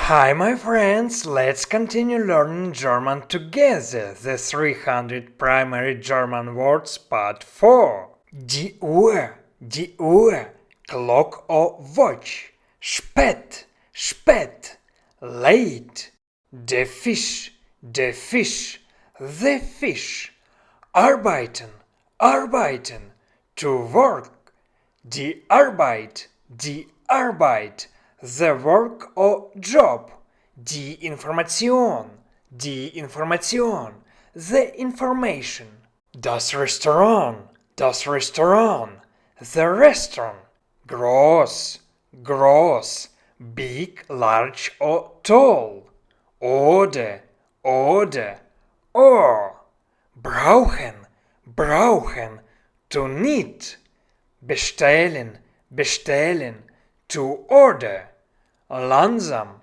Hi my friends, let's continue learning German together. The 300 primary German words part 4. Die Uhr, Clock or watch. Spät, late. Der Fisch, the fish. Arbeiten, to work. Die Arbeit, the work or job. Die Information, the information. Das Restaurant, the restaurant. Groß, big, large or tall. Oder, or. Brauchen, to need. Bestellen, to order. Langsam,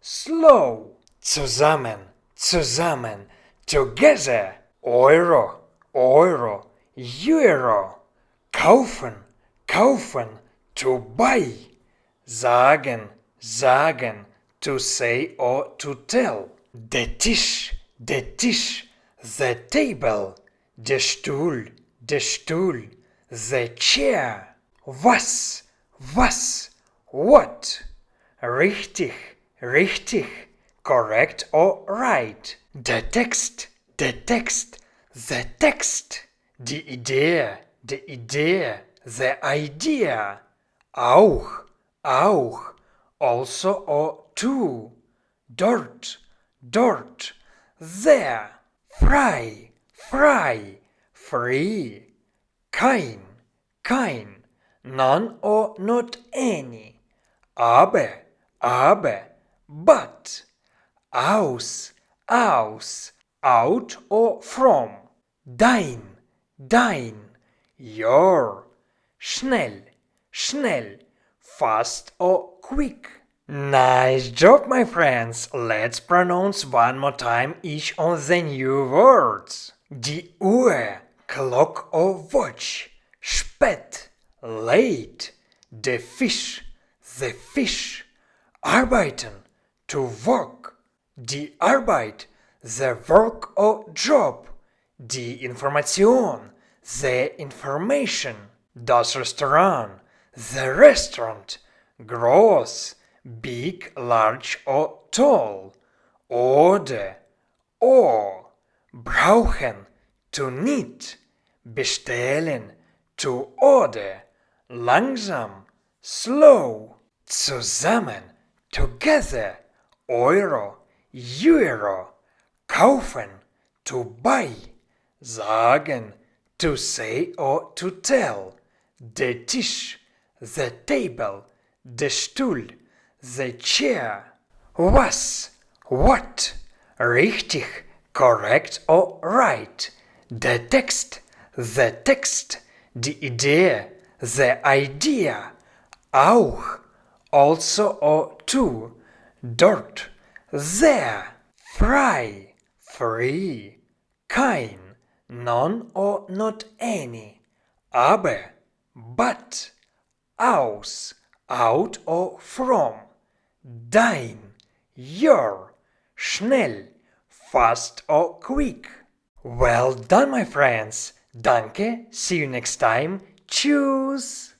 slow. Zusammen, together. Euro, euro. Kaufen, to buy. Sagen, to say or to tell. Der Tisch, the table. Der Stuhl, the chair. Was, what. Richtig, correct or right. Der Text, the text. Die Idee, the idea. Auch, also or too. Dort, there. Frei, free. Kein, none or not any. Aber, but. Aus, out or from. Dein, your. Schnell, fast or quick. Nice job, my friends! Let's pronounce one more time each of the new words. Die Uhr, clock or watch. Spät, late. Der Fisch, the fish. Arbeiten, to work. Die Arbeit, the work or job. Die Information, the information. Das Restaurant, the restaurant. Groß, big, large or tall. Oder, or. Brauchen, to need. Bestellen, to order. Langsam, slow. Zusammen, together. Euro, kaufen, to buy. Sagen, to say or to tell. Der Tisch, the table. Der Stuhl, the chair. Was, what. Richtig, correct or right. Der Text, the text. Die Idee, the idea. Auch, also or too. Dort, there. Frei, free. Kein, none or not any. Aber, but. Aus, out or from. Dein, your. Schnell, fast or quick. Well done, my friends. Danke, see you next time. Tschüss.